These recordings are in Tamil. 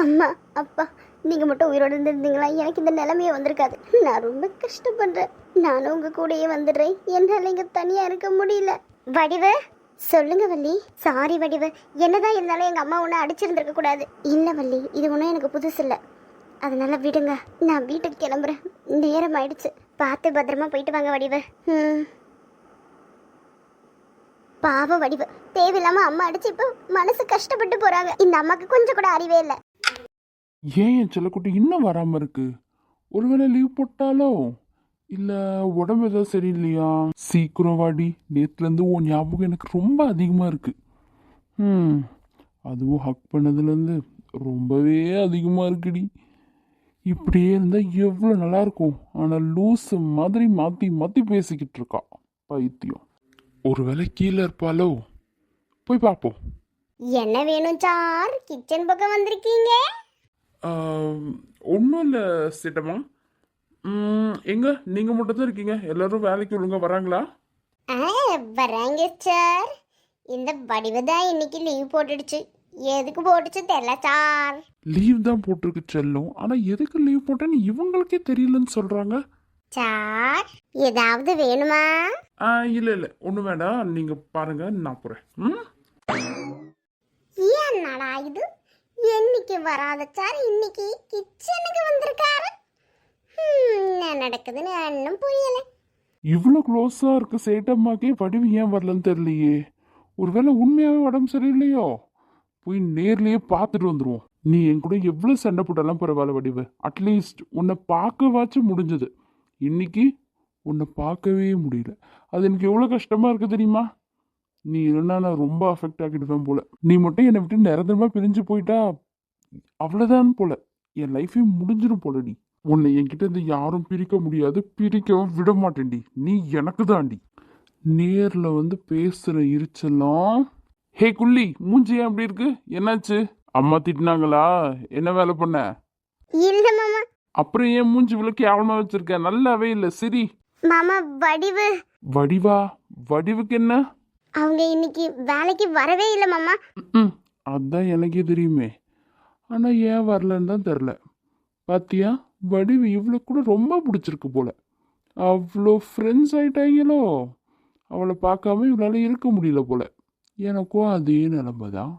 அம்மா அப்பா நீங்கள் மட்டும் உயிரோடு இருந்திருந்தீங்களா எனக்கு இந்த நிலைமையே வந்திருக்காது. நான் ரொம்ப கஷ்டப்படுறேன். நானும் உங்கள் கூடயே வந்துடுறேன். என்னால் இங்கே தனியாக இருக்க முடியல. வடிவு சொல்லுங்க வள்ளி. சாரி வடிவு, என்னதான் இருந்தாலும் எங்கள் அம்மா ஒன்று அடிச்சிருந்துருக்க கூடாது. இல்லை வள்ளி, இது ஒன்றும் எனக்கு புதுசு இல்லை. அதனால விடுங்க, நான் வீட்டுக்கு கிளம்புறேன். நேரம் ஆயிடுச்சு. பார்த்து பத்திரமா போயிட்டு வாங்க வடிவு. பாவம் வடிவு, தேவையில்லாம அம்மா அடிச்சு இப்போ மனசு கஷ்டப்பட்டு போறாங்க. இந்த அம்மாக்கு கொஞ்சம் கூட அறிவே இல்லை. ஏன் என் செல்லக்குட்டி இன்னும் வராம இருக்கு? ஒருவேளை லீவ் போட்டாலோ இல்ல உடம்பு ஏதாவது சரியில்லையா? சீக்கிரம் வாடி, நேத்துல இருந்து உன் ஞாபகம் எனக்கு ரொம்ப அதிகமா இருக்கு. அதுவும் ஹக் பண்ணதுல இருந்து ரொம்பவே அதிகமா இருக்குடி. இப்படியே இருந்தா எவ்வளவு நல்லா இருக்கும். ஆனா லூஸ் மாதிரி மாத்தி மாத்தி பேசிக்கிட்டு இருக்கா பைத்தியம். ஒருவேளை கீழே இருப்பாளோ? போய் பார்ப்போம். என்ன வேணும் சார்? கிச்சன் பக்கம் வந்திருக்கீங்க? ஒன்றும் இல்லை சிட்டம்மா. எங்க நீங்கள் மட்டும் தான் இருக்கீங்க? எல்லாரும் வேலைக்கு ஒழுங்கா வராங்களா? வராங்க சார். இந்த வடிவு தான் இன்னைக்கு லீவ் போட்டுடுச்சு. எதுக்கு போட்டுச்சு தெரியல சார். லீவ் தான் போட்டிருக்கு செல்லும். ஆனால் எதுக்கு லீவ் போட்டேன்னு இவங்களுக்கே தெரியலன்னு சொல்கிறாங்க. சார் ஏதாவது வேணுமா? இல்லை இல்லை ஒன்றும் வேண்டாம், நீங்கள் பாருங்க, நான் போகிறேன். என்னடா இது, என்னைக்கு வராத சார் இன்னைக்கு கிச்சனுக்கு வந்திருக்காரு. என்ன நடக்குதுன்னு ஒன்றும் புரியல. இவ்வளோ க்ளோஸாக இருக்கு சேட்டம்மாக்கே வடிவு ஏன் வரலன்னு தெரியலையே. ஒருவேளை உண்மையாகவே உடம்பு சரியில்லையோ? போய் நேர்லேயே பார்த்துட்டு வந்துடுவோம். நீ என் கூட எவ்வளோ சண்டை போட்டாலும் பரவாயில்ல வடிவு, அட்லீஸ்ட் உன்னை பார்க்கவாச்சும் முடிஞ்சது. இன்னைக்கு உன்னை பார்க்கவே முடியல. அது எனக்கு எவ்வளோ கஷ்டமாக இருக்குது தெரியுமா? நீ இல்லைன்னா நான் ரொம்ப அஃபெக்ட் ஆகிடுவேன் போல. நீ மட்டும் என்னை விட்டு நிரந்தரமாக பிரிஞ்சு போயிட்டா அவ்வளோதான் போல. என் லைஃபே முடிஞ்சிடும் போலடி. உன்னை என்கிட்ட இருந்து யாரும் பிரிக்க முடியாது, பிரிக்கவும் விட மாட்டேன்டி. நீ எனக்கு தாண்டி. நேரில் வந்து பேசுகிற இருச்செல்லாம். ஹே குள்ளி, மூஞ்சி ஏன் அப்படி இருக்கு? என்னாச்சு? அம்மா திட்டினாங்களா? என்ன வேலை பண்ண? இல்ல மாமா. அப்புறம் ஏன் மூஞ்சி இவ்வளோ கேவலமா வச்சிருக்க? நல்லாவே இல்லை. சரி மாமா, வடிவு. வடிவா? வடிவுக்கு என்ன? அவங்க இன்னைக்கு வேலைக்கு வரவே இல்லை மாமா. அதான் எனக்கே தெரியுமே. ஆனால் ஏன் வரலன்னு தான் தெரில. பாத்தியா, வடிவு இவ்வளோ கூட ரொம்ப பிடிச்சிருக்கு போல. அவ்வளோ ஃப்ரெண்ட்ஸ் ஆயிட்டாங்களோ. அவளை பார்க்காம இவளால் இருக்க முடியல போல. எனக்கும் அதே நிலைமை தான்.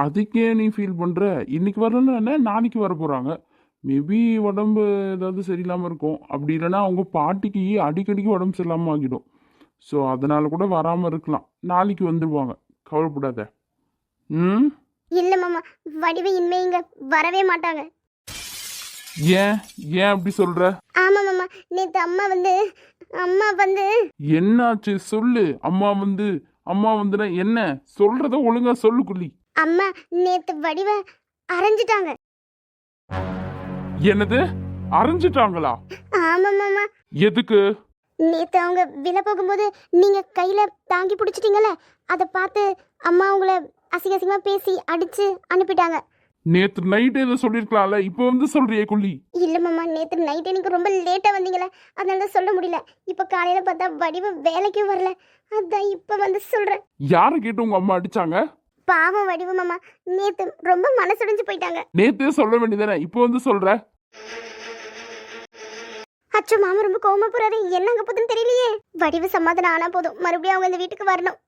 அதுக்கே நீ ஃபீல் பண்ணுற? இன்னைக்கு வரலன்னா என்ன, நாளைக்கு வர போகிறாங்க. மேபி உடம்பு ஏதாவது சரியில்லாமல் இருக்கும். அப்படி இல்லைன்னா அவங்க பாட்டிக்கு அடிக்கடிக்கு உடம்பு சரியில்லாமல் ஆகிடும். ஸோ அதனால கூட வராமல் இருக்கலாம். நாளைக்கு வந்துடுவாங்க, கவலைப்படாத. இல்ல மாமா, வடிவு இனிமே இங்க வரவே மாட்டாங்க. ஏன் ஏன் அப்படி சொல்ற? ஆமா மாமா, நேத்து அம்மா வந்து என்னாச்சு சொல்லு. அம்மா வந்துனா என்ன சொல்றத ஒழுங்கா சொல்லு குள்ளி. அம்மா நேத்து வடிவ அரைஞ்சிட்டாங்க. என்னது, அரைஞ்சிட்டாங்களா? ஆமா மாமா. எதுக்கு? நேத்து அவங்க விழ போகும்போது நீங்க கையில தாங்கி பிடிச்சிட்டீங்கல்ல, அதை பார்த்து அம்மா உங்களை அசிங்கமா பேசி அடிச்சு அனுப்பிட்டாங்க. நேத்து நைட் ஏதோ சொல்லிருக்கலாம்ல, இப்போ வந்து சொல்றியே குள்ளி. இல்ல மாமா, நேத்து நைட் எனக்கு ரொம்ப லேட்டா வந்தீங்களே, அதனால தான் சொல்ல முடியல. இப்ப காலையில பார்த்தா வடிவ வேலைக்கும் வரல, அதான் இப்ப வந்து சொல்றேன். யாரை கேட்டு உங்க அம்மா அடிச்சாங்க? பாவம் வடிவு மாமா, நேத்து ரொம்ப மனசுடைஞ்சு போயிட்டாங்க. நேத்தே சொல்ல வேண்டியதானே, இப்போ வந்து சொல்ற? அச்சோ மாமா, ரொம்ப கோவமா போறாரு. என்னங்க போதுன்னு தெரியலையே. வடிவு சமாதானம் ஆனா போதும், மறுபடியும் அவங்க இந்த வீட்டுக்கு வரணும்.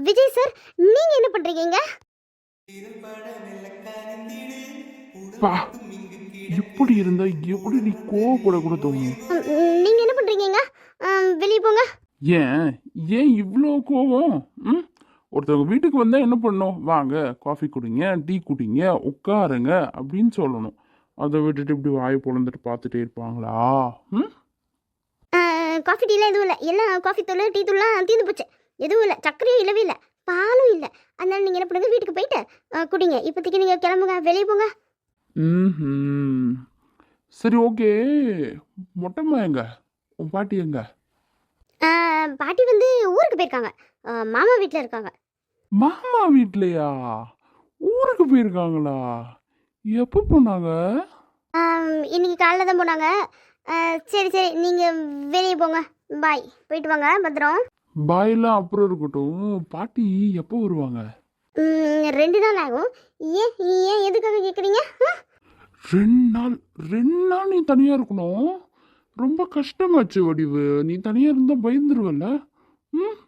விஜய் சார், நீங்க என்ன பண்றீங்க? இப்படி இருந்தா எப்படி நீ கோவப்படக்கூட தோணும்? நீங்க என்ன பண்றீங்க? வெளியே போங்க. ஏன் ஏன் இவ்வளோ கோவம்? ஒருத்தவங்க வீட்டுக்கு வந்தா என்ன பண்ணணும்? வாங்க காஃபி குடிங்க, டீ குடிங்க, உட்காருங்க அப்படின்னு சொல்லணும். அதை விட்டுட்டு இப்படி வாயை பொழந்துட்டு பார்த்துட்டே இருப்பாங்களா? காஃபி டீலாம் எதுவும் இல்லை. எல்லாம் காஃபி தூள் டீ தூள்லாம் தீர்ந்து போச்சு. எதுவும் இல்லை, சர்க்கரையும் இல்லவே இல்லை, பாலும் இல்லை. அதனால நீங்கள் என்ன பண்ணுங்க, வீட்டுக்கு போயிட்டு குடிங்க. இப்போதைக்கு நீங்கள் கிளம்புங்க, வெளியே போங்க. சரி ஓகே. மொட்டைம்மா எங்க? உன் பாட்டி எங்க? பாட்டி வந்து ஊருக்கு போயிருக்காங்க, மாமா வீட்டில் இருக்காங்க. மாமா வீட்லையா? ஊருக்கு போயிருக்காங்களா? எப்போ போனாங்க? இன்னைக்கு காலைல தான் போனாங்க. சரி சரி, நீங்கள் வெளியே போங்க. பாய், போயிட்டு வாங்க, பத்திரம். பாயெல்லாம் அப்புறம் இருக்கட்டும். பாட்டி எப்போ வருவாங்க? 2 நாள் ஆகும். ஏன் ஏன் எதுக்காக கேட்குறீங்க? 2 நாள் 2 நாள் நீ தனியாக இருக்கணும்? ரொம்ப கஷ்டமாச்சு வடிவு. நீ தனியாக இருந்தால் பயந்துருவல்ல? ம்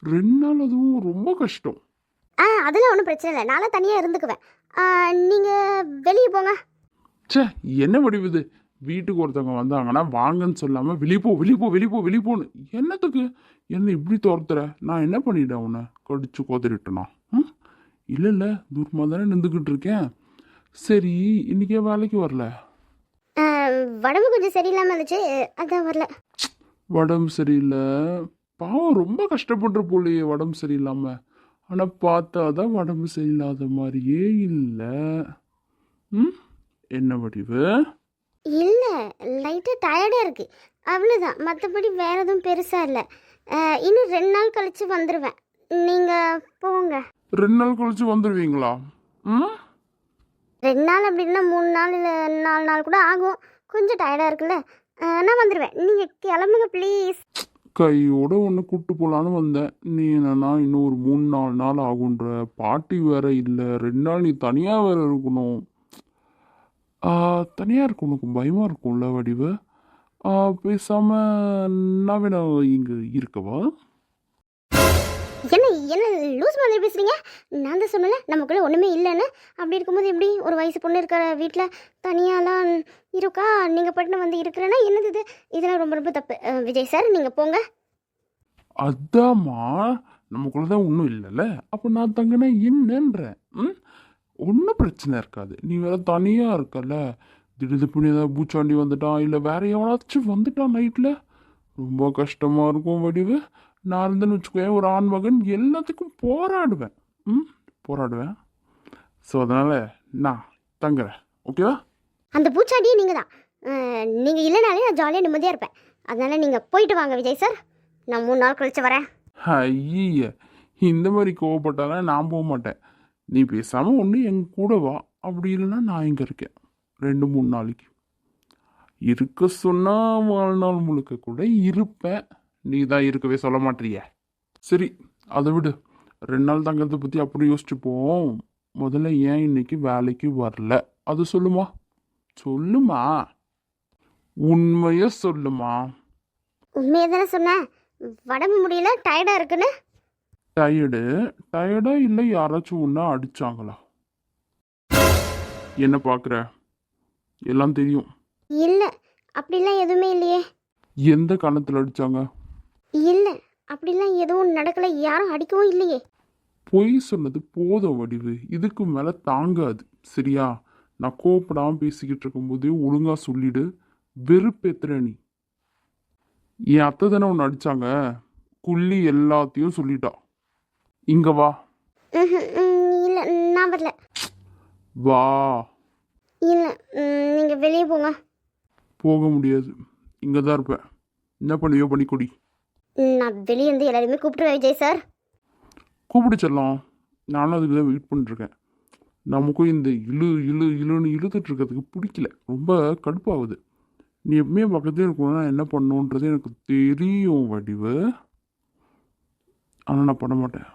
2 நாள் அதுவும் ரொம்ப கஷ்டம். அதெல்லாம் ஒன்றும் பிரச்சனை இல்லை, நானும் தனியாக இருந்துக்குவேன். நீங்கள் வெளியே போங்க. ச்சே, என்ன வடிவுது? வீட்டுக்கு ஒருத்தவங்க வந்தாங்கன்னா வாங்கன்னு சொல்லாமல் வெளியே போ வெளியே போ வெளியே போ வெளியே போன்னு என்னத்துக்கு? என்ன இப்படி துரத்துற? நான் என்ன பண்ணிட்டேன் உன்னை? கடிச்சு கோதறிட்டேனா? ம் இல்லை இல்லை, தூரமாக தானே நின்றுக்கிட்டு இருக்கேன். சரி, இன்னைக்கே வேலைக்கு வரல? உடம்பு கொஞ்சம் சரியில்லாமல் இருந்துச்சு, அதான் வரல. உடம்பு சரியில்லை? பாவம், ரொம்ப கஷ்டப்படுற போலையே உடம்பு சரியில்லாமல். ஆனால் பார்த்தா தான் உடம்பு சரியில்லாத மாதிரியே இல்லை. ம் என்ன வடிவு? இல்லை, லைட்டாக டயர்டாக இருக்குது, அவ்வளோதான். மற்றபடி வேறு எதுவும் பெருசாக இல்லை. இன்னும் 2 நாள் கழித்து வந்துடுவேன். நீங்கள் போங்க. 2 நாள் கழிச்சு வந்துடுவீங்களா? ம் 2 நாள் அப்படின்னா 3 நாள் இல்லை 4 நாள் கூட ஆகும். கொஞ்சம் டயர்டாக இருக்குல்ல, நான் வந்துடுவேன். நீங்கள் கிளம்புங்க ப்ளீஸ். கையோட ஒன்று கூப்பிட்டு போகலான்னு வந்தேன். நீ என்னன்னா இன்னும் ஒரு 3-4 நாள் ஆகுன்ற. பாட்டி வேற இல்லை, 2 நாள் நீ தனியாக வேற இருக்கணும். தனியாக இருக்க உனக்கு பயமாக இருக்கும்ல வடிவு? பேசாமல் நான் வேணா இங்கே இருக்கவா? என்ன என்ன லூஸ் மாதிரி பேசுகிறீங்க? நான் தான் சொன்னல நமக்குள்ளே ஒன்றுமே இல்லைன்னு. அப்படி இருக்கும்போது எப்படி ஒரு வயசு பொண்ணு இருக்கிற வீட்டில் தனியாலாம் இருக்கா? நீங்கள் பட்டுன்னு வந்து இருக்கிறேன்னா என்னது இது? இதெல்லாம் ரொம்ப ரொம்ப தப்பு. விஜய் சார், நீங்கள் போங்க. அதாம்மா, நமக்குள்ள தான் ஒன்றும் இல்லைல்ல, அப்போ நான் தங்கினா என்னன்றேன். ஒன்றும் பிரச்சனை இருக்காது. நீ வேற தனியாக இருக்கல. திடீர்னு பண்ணி ஏதாவது பூச்சாண்டி வந்துட்டான், இல்லை வேற எவனாச்சும் வந்துட்டான் நைட்டில், ரொம்ப கஷ்டமாக இருக்கும் வடிவு. நான் இருந்தேன்னு வச்சுக்கோயேன், ஒரு ஆண் மகன் எல்லாத்துக்கும் போராடுவேன். போராடுவேன். ஸோ அதனால் நான் தங்குறேன், ஓகேவா? அந்த பூச்சாண்டியே நீங்கள் தான். நீங்கள் இல்லைனாலே நான் ஜாலியாக நிம்மதியாக இருப்பேன். அதனால் நீங்கள் போயிட்டு வாங்க விஜய் சார், நான் 3 நாள் கழிச்சு வரேன். ஐய, இந்த மாதிரி கோவப்பட்டாலும் நான் போக மாட்டேன். நீ பேசாமல் ஒன்று என் கூட வா, அப்படி இல்லைன்னா நான் இங்கே இருக்கேன் 2-3 நாளைக்கு. இருக்க சொன்னால் வாழ்நாள் முழுக்க கூட இருப்பேன். நீ தான் இருக்கவே சொல்ல மாட்டிய. சரி, அதை விடு. 2 நாள் தங்கறதை பற்றி அப்படி யோசிச்சுப்போம். முதல்ல ஏன் இன்னைக்கு வேலைக்கு வரல அது சொல்லுமா? சொல்லுமா, உண்மையை சொல்லுமா. உண்மையாக தானே சொன்னேன், உடம்பு முடியல, டயர்டாக இருக்குன்னு. டயர்டா இல்லை, யாராச்சும் ஒன்றா அடிச்சாங்களா? என்ன பார்க்குற? எல்லாம் தெரியும். இல்லை, அப்படிலாம் எதுவுமே இல்லையே. எந்த கணத்தில் அடிச்சாங்க? இல்லை, அப்படிலாம் எதுவும் நடக்கலை, யாரும் அடிக்கவும் இல்லையே. பொய் சொன்னது போதும் வடிவு, இதுக்கு மேலே தாங்காது. சரியா? நான் கோப்படாமல் பேசிக்கிட்டு இருக்கும்போதே ஒழுங்காக சொல்லிடு. வெறுப்பேத்துற நீ. என் அத்தை தானே ஒன்று அடித்தாங்க, குள்ளி எல்லாத்தையும் சொல்லிட்டா. இங்க வா. இல்லை, நான் வரல. வா. இல்லை, நீங்கள் வெளியே போங்க. போக முடியாது, இங்கே தான் இருப்பேன். என்ன பண்ணுவியோ பண்ணிக்கொடி. நான் வெளியே இருந்து எல்லாருமே கூப்பிட்டுருவேன் விஜய் சார். கூப்பிடுச்சிடலாம், நானும் அதுக்கு தான் வெயிட் பண்ணிட்டுருக்கேன். நமக்கும் இந்த இழுன்னு இழுத்துட்டு இருக்கிறதுக்கு பிடிக்கல, ரொம்ப கடுப்பாகுது. நீ எப்பவுமே பக்கத்துலேயே இருக்கணும்னா என்ன பண்ணணுன்றது எனக்கு தெரியும் வடிவு, ஆனால் நான் பண்ண மாட்டேன்.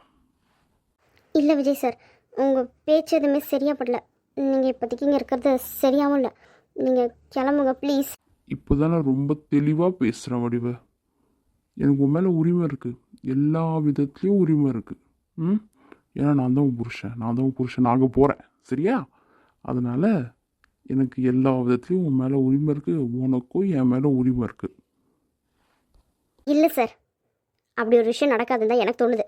இல்லை விஜய் சார், உங்கள் பேச்சு எதுவுமே சரியாக படல. நீங்கள் இப்போதைக்கு இங்கே இருக்கிறது சரியாகவும் இல்லை. நீங்கள் கிளம்புங்க ப்ளீஸ். இப்போ தான் நான் ரொம்ப தெளிவாக பேசுகிறேன் வடிவு. எனக்கு உன் மேலே உரிமை இருக்குது, எல்லா விதத்துலேயும் உரிமை இருக்குது. ஏன்னா நான் தான் உன் புருஷன், நான் அங்கே போகிறேன். சரியா? அதனால் எனக்கு எல்லா விதத்துலேயும் உன் மேலே உரிமை இருக்குது, உனக்கும் என் மேலே உரிமை இருக்குது. இல்லை சார், அப்படி ஒரு விஷயம் நடக்காதுன்னு தான் எனக்கு தோணுது.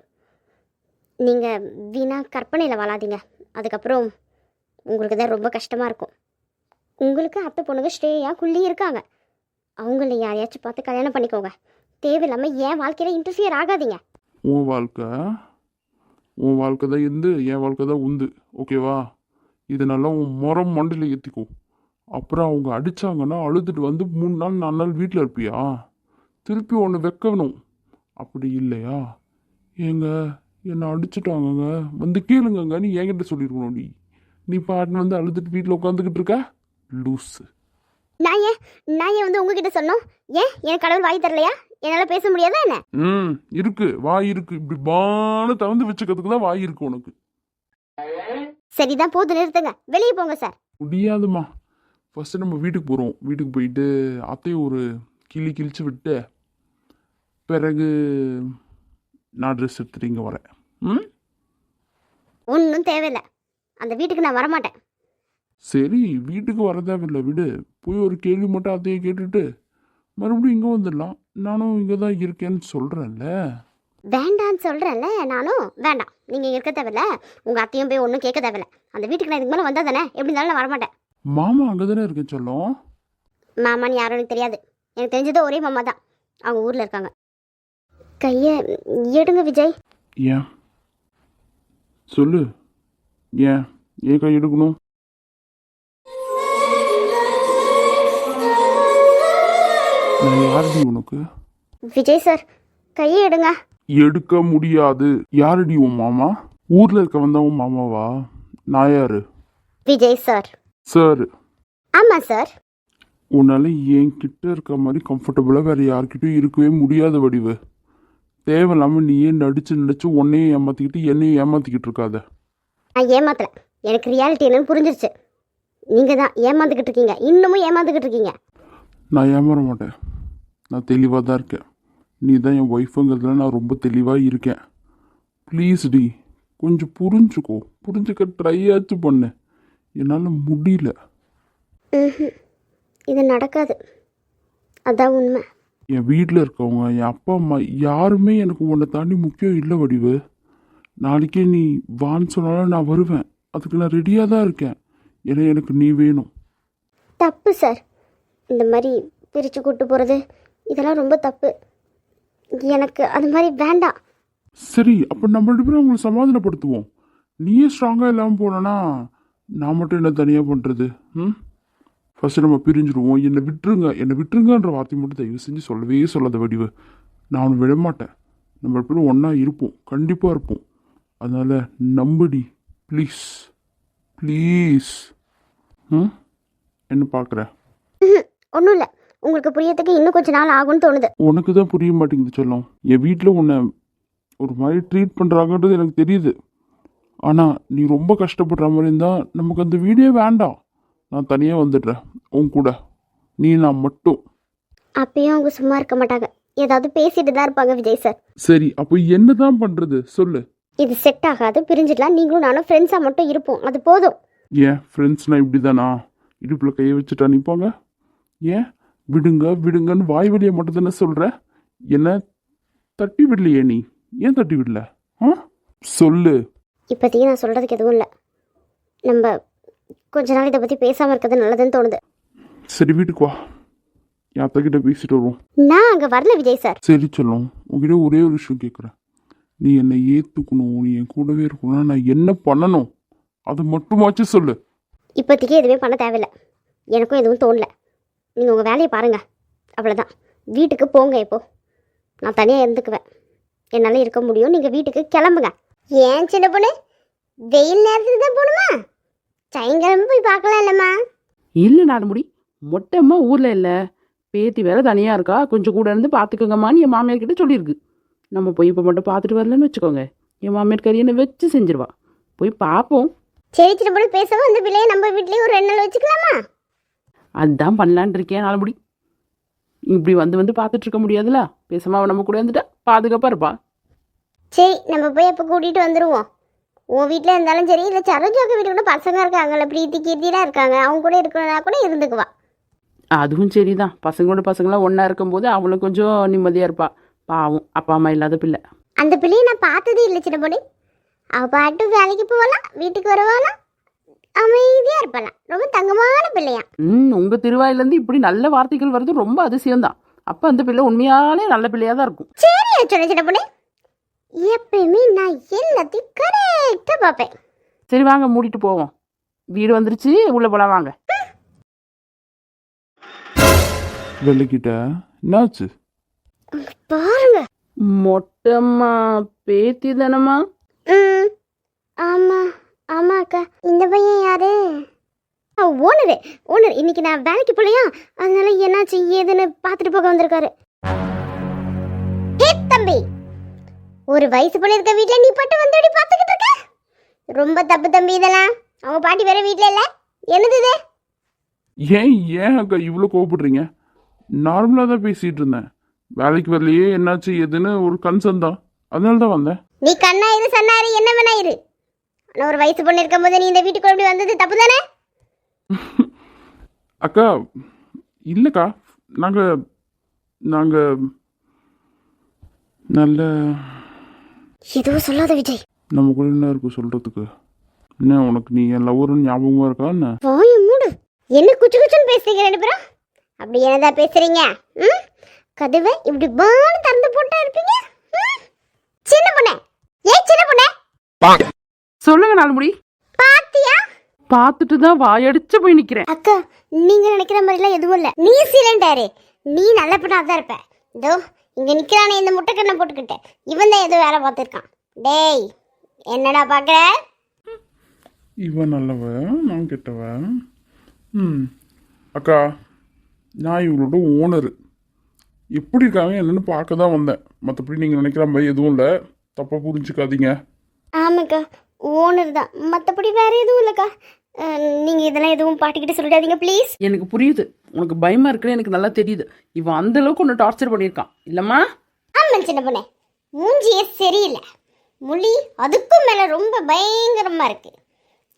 நீங்கள் வீணாக கற்பனையில் வாழாதீங்க, அதுக்கப்புறம் உங்களுக்கு தான் ரொம்ப கஷ்டமாக இருக்கும். உங்களுக்கு அத்தை பொண்ணுங்க ஸ்ரேயா குள்ளி இருக்காங்க, அவங்கள யாரையாச்சும் பார்த்து கல்யாணம் பண்ணிக்கோங்க. தேவையில்லாமல் என் வாழ்க்கையில் இன்டர்ஃபியர் ஆகாதீங்க. உன் வாழ்க்கை தான் எந்த, என் வாழ்க்கை தான் உந்து, ஓகேவா? இது நல்லா உன் முறம் மண்டில் ஏற்றிக்கோ. அப்புறம் அவங்க அடித்தாங்கன்னா அழுதுட்டு வந்து 3 நாள் 4 நாள் வீட்டில் இருப்பியா? திருப்பி ஒன்று வைக்கணும். அப்படி இல்லையா, ஏங்க என்னை அடிச்சுட்டாங்கங்க வந்து கேளுங்கங்க, நீ என்கிட்ட சொல்லியிருக்கணும். நீ பாட்டு வந்து அழுதுட்டு வீட்டில் உட்காந்துக்கிட்டு இருக்க லூஸு. நான் ஏன் வந்து உங்ககிட்ட சொன்னோம்? ஏன் எனக்கு கடவுள் வாய் தரலையா? என்னால் பேச முடியாதா என்ன? இருக்கு, வாய் இருக்கு. இப்படி பானு திறந்து வச்சுக்கிறதுக்கு தான் வாய் இருக்கு உனக்கு. சரிதான், போது நிறுத்துங்க, வெளியே போங்க சார். முடியாதுமா. ஃபர்ஸ்ட் நம்ம வீட்டுக்கு போகிறோம். வீட்டுக்கு போயிட்டு அத்தையும் ஒரு கிழிச்சு விட்டு பிறகு நான் ட்ரெஸ் எடுத்துட்டு இங்கே வரேன். ம், ஒன்றும் தேவையில்லை, அந்த வீட்டுக்கு நான் வரமாட்டேன். சரி, வீட்டுக்கு வர தேவையில்லை, விடு. போய் ஒரு கேள்வி மட்டும் அத்தையை கேட்டுட்டு மறுபடியும் இங்கே வந்துடலாம். நானும் இங்கே தான் இருக்கேன்னு சொல்கிறேன்ல. வேண்டான்னு சொல்கிறேன்ல, நானும் வேண்டாம். நீங்கள் இங்கே இருக்க தேவையில்ல, உங்கள் அத்தையும் போய் ஒன்றும் கேட்க தேவையில்ல. அந்த வீட்டுக்கு நான் இதுக்கு மேலே வந்தால் தானே, எப்படி இருந்தாலும் நான் வரமாட்டேன். மாமா அங்கே தானே இருக்கேன் சொல்லும். மாமான்னு யாரும் எனக்கு தெரியாது. எனக்கு தெரிஞ்சது ஒரே மாமா தான், அவங்க ஊரில் இருக்காங்க. கையை எடுங்க விஜய். ஏன் சொல்லு, ஏன் ஏன் கை எடுக்கணும்? நான் யாரடி உனக்கு? விஜய் சார், கையை எடுங்க. எடுக்க முடியாது. யாரடி உன் மாமா? ஊர்ல இருக்க வந்தவன் மாமாவா? நான் யாரு? விஜய் சார். சார், ஆமாம் சார். உன்னால என்கிட்ட இருக்க மாதிரி கம்ஃபர்டபுளாக வேற யார்கிட்டயும் இருக்கவே முடியாத வடிவு. தேவையில்லாமல் நீயே நடிச்சு உன்னையும் ஏமாத்திக்கிட்டு என்னையும் ஏமாத்திக்கிட்டு இருக்காத. நான் ஏமாத்தலை, எனக்கு ரியாலிட்டி என்னன்னு புரிஞ்சிருச்சு. நீங்கள் தான் ஏமாந்துக்கிட்டு இருக்கீங்க, இன்னமும் ஏமாந்துக்கிட்டு இருக்கீங்க. நான் ஏமாற மாட்டேன். நான் தெளிவாக தான் இருக்கேன். நீ தான் என் ஒய்ஃபுங்கிறதுல நான் ரொம்ப தெளிவாக இருக்கேன். ப்ளீஸ் டி, கொஞ்சம் புரிஞ்சுக்கோ. புரிஞ்சுக்க ட்ரை ஆச்சு பண்ணு. என்னால் முடியல. இது நடக்காது, அதான் உண்மை. என் வீட்டில் இருக்கவங்க, என் அப்பா அம்மா யாருமே எனக்கு உன்னை தாண்டி முக்கியம் இல்லை வடிவு. நாளைக்கே நீ வான்னு சொன்னாலும் நான் வருவேன். அதுக்கு நான் ரெடியாக தான் இருக்கேன். ஏன்னா எனக்கு நீ வேணும். தப்பு சார், இந்த மாதிரி பிரித்து கூட்டு போகிறது இதெல்லாம் ரொம்ப தப்பு. எனக்கு அது மாதிரி வேண்டாம். சரி, அப்போ நம்ம ரெண்டு பேரும் அவங்களை சமாதானப்படுத்துவோம். நீயே ஸ்ட்ராங்காக இல்லாமல் போனேன்னா நான் மட்டும் என்ன தனியாக பண்ணுறது? ம், ஃபஸ்ட்டு நம்ம பிரிஞ்சுடுவோம். என்னை விட்டுருங்கன்ற வார்த்தை மட்டும் தயவு செஞ்சு சொல்லவே சொல்லாத வடிவு. நான் அவனை விட மாட்டேன். நம்ம ரெண்டு பேரும் ஒன்றா இருப்போம், கண்டிப்பாக இருப்போம். அதனால் நம்படி, ப்ளீஸ் ப்ளீஸ். ம், என்ன பார்க்குறேன்? ஒன்றும் இல்லை, உங்களுக்கு புரியறதுக்கு இன்னும் கொஞ்சம் நாள் ஆகும்னு தோணுது. உனக்கு தான் புரிய மாட்டேங்குது சொல்லும். என் வீட்டில் உன்னை ஒரு மாதிரி ட்ரீட் பண்ணுறாங்கன்றது எனக்கு தெரியுது. ஆனால் நீ ரொம்ப கஷ்டப்படுற மாதிரி இருந்தால் நமக்கு அந்த வீடே வேண்டாம். நான் தனியாக வந்துடுறேன் உன் கூட, நீ நான் மட்டும். அப்பயும் அவங்க சும்மா இருக்க மாட்டாங்க, ஏதாவது பேசிட்டு தான் இருப்பாங்க விஜய் சார். சரி, அப்போ என்ன தான் பண்ணுறது சொல்லு. இது செட் ஆகாது, பிரிஞ்சிடலாம். நீங்களும் நானும் ஃப்ரெண்ட்ஸாக மட்டும் இருப்போம், அது போதும். ஏன் ஃப்ரெண்ட்ஸ்னால் இப்படி தானா? இடுப்பில் கையை வச்சுட்டு அனுப்பாங்க? ஏன் விடுங்க விடுங்கன்னு வாய் வழியை மட்டும் தானே சொல்கிற? என்ன தட்டி விடலையே நீ? ஏன் தட்டி விடல? ஆ, சொல்லு. இப்போதைக்கு நான் சொல்கிறதுக்கு எதுவும் இல்லை. நம்ம கொஞ்ச நாள் இதை பற்றி பேசாமல் இருக்கிறது நல்லதுன்னு தோணுது. சரி, வீட்டுக்கு வா, என் அத்தைக்கிட்ட பேசிட்டு வருவோம். நான் அங்கே வரல விஜய் சார். சரி சொல்லும், உங்ககிட்ட ஒரே ஒரு விஷயம் கேட்குறேன். நீ என்னை ஏற்றுக்கணும், நீ என் கூடவே இருக்கணும்னா நான் என்ன பண்ணணும் அது மட்டுமாச்சும் சொல்லு. இப்போதைக்கு எதுவுமே பண்ண தேவையில்லை, எனக்கும் எதுவும் தோணல. நீங்கள் உங்கள் வேலையை பாருங்கள், அவ்வளோதான். வீட்டுக்கு போங்க, இப்போ நான் தனியாக இருந்துக்குவேன், என்னால் இருக்க முடியும். நீங்கள் வீட்டுக்கு கிளம்புங்க. ஏன் சின்ன பொண்ணு, வெயில் நேரத்துக்கு தான் போகணுமா? சாயங்காலம் போய் பார்க்கலாம் இல்லைம்மா? இல்லை நாலுமுடி, மொட்டைம்மா ஊரில் இல்லை, பேத்தி வேற தனியாக இருக்கா, கொஞ்சம் கூட இருந்து பார்த்துக்கோங்கம்மான்னு என் மாமியார் கிட்ட சொல்லியிருக்கு. நம்ம போய் இப்போ மட்டும் பார்த்துட்டு வரலன்னு வச்சுக்கோங்க, என் மாமியார் கறி என்ன வச்சு செஞ்சிருவா. போய் பார்ப்போம். சரி சின்ன பொண்ணு, பேசவும் அந்த பிள்ளையை நம்ம வீட்லேயும் ஒரு 2 நாள் வச்சுக்கலாமா? அதுதான் பண்ணலான் இருக்கேன் நாலுமுடி. இப்படி வந்து பார்த்துட்டு இருக்க முடியாதுல்ல, பேசாம அவ நம்ம கூட இருந்துட்டா பாதுகாப்பாக இருப்பா. சரி, நம்ம போய் அப்போ கூட்டிகிட்டு வந்துடுவோம். உன் வீட்டில் இருந்தாலும் சரி, இல்லை சரோஜாக்கு வீட்டு கூட பசங்க இருக்காங்கல்ல, பிரீத்தி கீர்த்திலாம் இருக்காங்க, அவங்க கூட இருக்கணும்னா கூட இருந்துக்குவா. அதுவும் சரிதான், பசங்களோட பசங்களாம் ஒன்றா இருக்கும்போது அவளும் கொஞ்சம் நிம்மதியாக இருப்பா. பாவம், அப்பா அம்மா இல்லாத பிள்ளை. அந்த பிள்ளையை நான் பார்த்ததே இல்லை சின்ன பொண்ணு. அவள் பாட்டு வேலைக்கு போகலாம், வீட்டுக்கு வருவாலாம், அமைதியாக இருப்பாளாம். ரொம்ப தங்கமான பிள்ளையா. உங்கள் திருவாயிலேருந்து இப்படி நல்ல வார்த்தைகள் வர்றது ரொம்ப அதிசயம்தான். அப்போ அந்த பிள்ளை உண்மையாலே நல்ல பிள்ளையாக தான் இருக்கும். சரியா சொன்ன சின்ன பொண்ணு, எப்பயுமே நான் எல்லாத்தையும் கரெக்டாக பார்ப்பேன். சரி வாங்க, மூடிட்டு போவோம். வீடு வந்துருச்சு, உள்ளே போகலாம் வாங்க. வெள்ளிக்கிட்ட என்னாச்சு? பாருங்க. மொட்டம்மா பேத்தி தானம்மா? ஆமாம் ஆமாம் அக்கா. இந்த பையன் யாரு? ஓனர். இன்னைக்கு நான் வேலைக்கு போகலையா, அதனால என்னாச்சு ஏதுன்னு பார்த்துட்டு போக வந்திருக்காரு. ஹே தம்பி, ஒரு வயசு போல இருக்க வீட்டில் நீ பட்டு வந்து பார்த்துக்கிட்டு இருக்க? ரொம்ப தப்பு தம்பி இதெல்லாம். அவங்க பாட்டி வேற வீட்டில் இல்லை. என்னது இது? ஏன் ஏன் அக்கா இவ்வளோ கோவப்படுறீங்க? நார்மலாக தான் பேசிகிட்டு இருந்தேன். வேலைக்கு வரலையே என்னாச்சு எதுன்னு ஒரு கன்சர்ன் தான், அதனால தான் வந்தேன். நீ கண்ணாயிரு சன்னாயிரு என்ன வேணா இரு. ஆனால் ஒரு வயசு பொண்ணு இருக்கும் போது நீ இந்த வீட்டுக்குள்ள இப்படி வந்தது தப்பு தானே? அக்கா இல்லைக்கா, நாங்கள் நாங்கள் நல்ல எதுவும் சொல்லாத விஜய். நமக்குள்ள என்ன இருக்கு சொல்கிறதுக்கு? என்ன உனக்கு நீ என் லவ்வருன்னு ஞாபகமாக இருக்கா என்ன? வாயை மூடு. என்ன குச்சு குச்சுன்னு பேசுறீங்க ரெண்டு பேரும்? அப்படி என்னதா பேசுறீங்க? ம், கதவை இப்படி பான்னு திறந்து போட்டா இருப்பீங்க. ம்? சின்ன பொண்ணே, ஏன் சின்ன பொண்ணே? சொல்லுங்க நாலுமுடி. பாத்தியா? பார்த்துட்டு தான் வாயடிச்சு போய் நிக்கிறேன். அக்கா, நீங்க நினைக்கிற மாதிரிலாம் எதுவும் இல்ல. நீ சிலிண்டாரு. நீ நல்ல பொண்ணா தான் இருப்ப. இதோ இங்க நிக்கிறானே இந்த முட்டைக்கண்ணை போட்டுக்கிட்டு, இவன் தான் ஏதோ வேலை பார்த்துருக்கான். டேய், என்னடா பாக்குற? இவன் நல்லவன், நான் கெட்டவன். அக்கா, நான் இவங்களோட ஓனரு. எப்படி இருக்காங்க என்னன்னு பார்க்க தான் வந்தேன். மற்றபடி நீங்கள் நினைக்கிற மாதிரி எதுவும் இல்லை, தப்பாக புரிஞ்சுக்காதீங்க. ஆமாக்கா, ஓனர் தான், மற்றபடி வேற எதுவும் இல்லைக்கா. நீங்க இதெல்லாம் எதுவும் பாட்டிக்கிட்ட சொல்லிடாதீங்க ப்ளீஸ். எனக்கு புரியுது, உனக்கு பயமா இருக்குன்னு எனக்கு நல்லா தெரியுது. இவன் அந்த அளவுக்கு ஒன்று டார்ச்சர் பண்ணியிருக்கான் இல்லம்மா? ஆமா சின்ன பொண்ணே, மூஞ்சியே சரியில்லை. மொழி அதுக்கும் மேல ரொம்ப பயங்கரமா இருக்கு.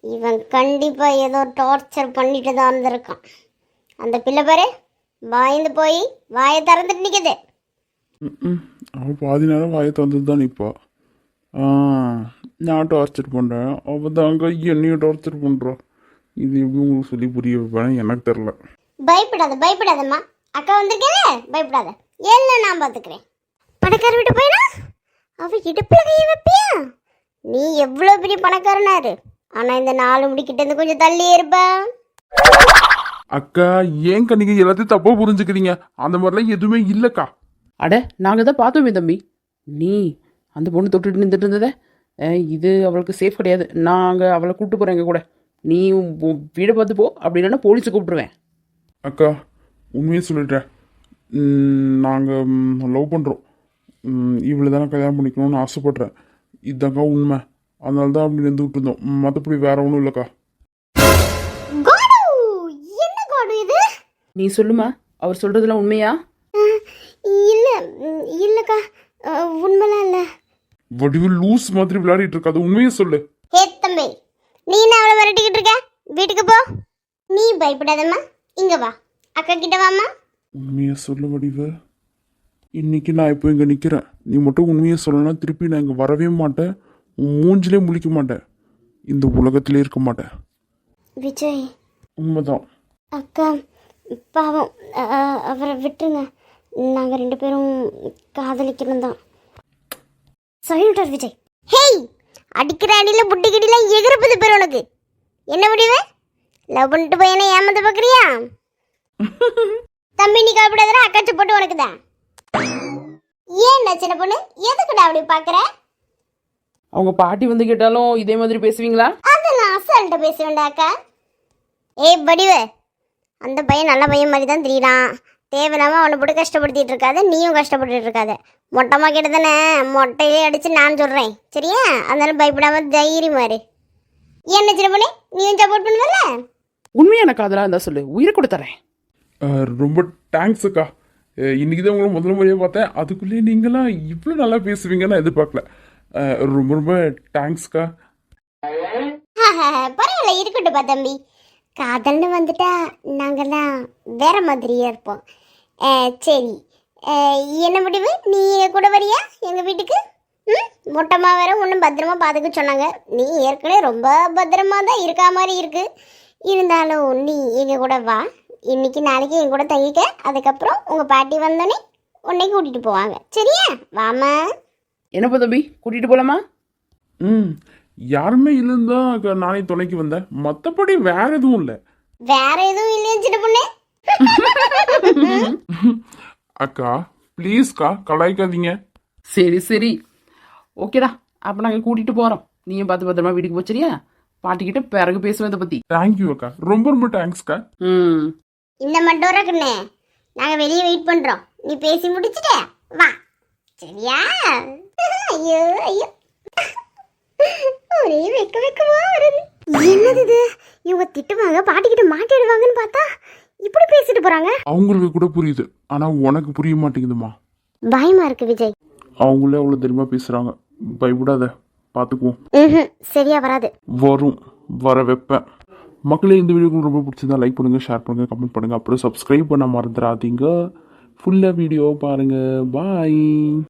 இவன் கண்டிப்பா ஏதோ டார்ச்சர் பண்ணிட்டு தான் இருந்திருக்கான். அந்த பிள்ளை பாரு, பயந்து போய் வாயை திறந்துட்டு நிக்குது. அவள் பாதி நேரம் வாயை தந்துட்டு தான் நிற்பா. நான் டார்ச்சர் பண்ணுறேன், அவள் தாங்க என்னையும் டார்ச்சர் பண்ணுறான். இது எப்படி உங்களுக்கு சொல்லி புரிய வைப்பேன்னு எனக்கு தெரில. பயப்படாதம்மா, அக்கா வந்திருக்கேன்ல, பயப்படாத. எல்லாம் நான் பார்த்துக்கிறேன். பணக்கார விட்டு போயினா அவ இடுப்புல கைய வைப்பியா? நீ எவ்வளவு பெரிய பணக்காரனாரு, ஆனா இந்த 4 முடிக்கிட்ட இருந்து கொஞ்சம் தள்ளி இருப்ப. அக்கா ஏன் நீங்கள் எல்லாத்தையும் தப்பாக புரிஞ்சுக்கிறீங்க? அந்த மாதிரிலாம் எதுவுமே இல்லைக்கா. அட, நாங்கள் தான் பார்த்தோமே தம்பி. நீ அந்த பொண்ணு தொட்டுட்டு நின்றுட்டு இருந்ததே, இது அவளுக்கு சேஃப் கிடையாது. நாங்கள் அவளை கூப்பிட்டு போகிறேன் எங்கள் கூட. நீ வீடை பார்த்து போ, அப்படி இல்லைன்னா போலீஸை கூப்பிட்டுருவேன். அக்கா உண்மையை சொல்லிட்டேன், நாங்கள் லவ் பண்ணுறோம். இவ்வளோ தானே கல்யாணம் பண்ணிக்கணும்னு ஆசைப்பட்றேன். இதுதாக்கா உண்மை. அதனால தான் அப்படி நின்றுட்டு இருந்தோம், மற்றபடி வேற ஒன்றும் இல்லைக்கா. என்ன கோடு இது? நீ சொல்லுமா, அவர் சொல்கிறதுலாம் உண்மையா? இல்லக்கா, உண்மைலாம் இல்ல. வடிவு லூஸ் மாதிரி விளையாடிட்டு இருக்காது, உண்மையை சொல்லு. ஹே தம்பி, நீ என்ன அவளை விரட்டிக்கிட்டு இருக்க? வீட்டுக்கு போ. நீ பயப்படாதம்மா, இங்க வா, அக்கா கிட்ட வாமா. உண்மையை சொல்ல வடிவு. இன்னைக்கு நான் இப்போ இங்கே நிற்கிறேன். நீ மட்டும் உண்மையை சொல்லலாம், திருப்பி நான் இங்கே வரவே மாட்டேன், மூஞ்சிலே முழிக்க மாட்டேன், இந்த உலகத்திலே இருக்க மாட்டேன். விஜய், உண்மைதான். அக்கா பாவம், அவரை விட்டுருங்க. நாங்கள் 2 பேரும் காதலிக்கணும் தான் சொல்லிட்டார் விஜய். ஹேய், அடிக்கிற அடியில் புட்டி கடிலாம் எகிரப்பது பேர் உனக்கு என்ன முடிவு? லவ் பண்ணிட்டு போய் என்ன ஏமாத்த பார்க்குறியா? தம்பி நீ கவலைப்படாத, அக்காச்சி போட்டு உனக்கு தான். ஏன் சின்ன பொண்ணு, எதுக்குடா அப்படி பார்க்குற? அவங்க பாட்டி வந்து கேட்டாலும் இதே மாதிரி பேசுவீங்களா? அதெல்லாம் அசல்ட்ட பேச வேண்டாம் அக்கா. ஏய் வடிவு, அந்த பையன் நல்ல பையன் மாதிரி தான் தெரியறான். தேவையில்லாமல் அவனை போட்டு கஷ்டப்படுத்திட்டு இருக்காது, நீயும் கஷ்டப்பட்டு இருக்காது. மொட்டைமா கிட்ட தானே மொட்டையிலே அடிச்சு நான் சொல்கிறேன், சரியா? அதனால பயப்படாம தைரியமா இரு. என்ன சின்ன பொண்ணு, நீயும் சப்போர்ட் பண்ணுவல? உண்மையான காதலாக இருந்தால் சொல்லு, உயிரை கூட தரேன். ரொம்ப தேங்க்ஸ் அக்கா. இன்னைக்கு தான் உங்களை முதல் முறையாக பார்த்தேன், அதுக்குள்ளேயே நீங்களாம் இவ்வளோ நல்லா பேசுவீங்கன்னு எதிர்பார்க்கல. ரொம்ப ரொம்ப தேங்க்ஸ்க்கா. பரவாயில்ல, இருக்கட்டும்ப்பா தம்பி. காதல்னு வந்துட்டா நாங்கள்லாம் வேற மாதிரியே இருப்போம். சரி, என்ன முடிவு? நீ கூட வரியா எங்கள் வீட்டுக்கு? மொட்டமா வேற ஒன்றும் பத்திரமா பார்த்துக்க சொன்னாங்க. நீ ஏற்கனவே ரொம்ப பத்திரமா தான் இருக்கா மாதிரி இருக்கு. இருந்தாலும் நீ எங்கள் கூட வா, இன்னைக்கு நாளைக்கு என் கூட தங்கிக்க. அதுக்கப்புறம் உங்கள் பாட்டி வந்தோடனே உன்னை கூட்டிகிட்டு போவாங்க, சரியா? வாமா. என்னப்பா தம்பி, கூட்டிகிட்டு போகலாமா? யாருமே இல்லைன்னு தான் நானே துணைக்கு வந்தேன், மற்றபடி வேற எதுவும் இல்லை. வேற எதுவும் இல்லையா சின்ன பொண்ணு? அக்கா ப்ளீஸ்க்கா, கலாய்க்காதீங்க. சரி சரி, ஓகேடா. அப்போ நாங்கள் கூட்டிகிட்டு போகிறோம். நீயும் பார்த்து பத்திரமா வீட்டுக்கு போச்சரியா? பாட்டிக்கிட்ட பிறகு பேசுவேன் இதை பற்றி. தேங்க்யூ அக்கா, ரொம்ப ரொம்ப தேங்க்ஸ்க்கா. இந்த மட்டும் இருக்குண்ணே, நாங்கள் வெளியே வெயிட் பண்ணுறோம். நீ பேசி முடிச்சுட்ட வா, சரியா? ஐயோ ஐயோ. ஒரே வெக்க வெக்கமா வருது. என்னது இது? இவங்க திட்டுவாங்க, பாட்டிக்கிட்ட மாட்டிடுவாங்கன்னு பார்த்தா இப்படி பேசிட்டு போறாங்க. அவங்களுக்கு கூட புரியுது, ஆனா உனக்கு புரிய மாட்டேங்குதுமா. பயமா இருக்கு விஜய். அவங்களே அவ்வளோ தெரியுமா பேசுறாங்க. பயப்படாத, பார்த்துக்குவோம். சரியா வராது. வரும், வர வைப்பேன். மக்களே, இந்த வீடியோ ரொம்ப பிடிச்சிருந்தா லைக் பண்ணுங்க, ஷேர் பண்ணுங்க, கமெண்ட் பண்ணுங்க, அப்புறம் சப்ஸ்கிரைப் பண்ண மறந்துடாதீங்க. ஃபுல்லாக வீடியோ பாருங்க. பாய்.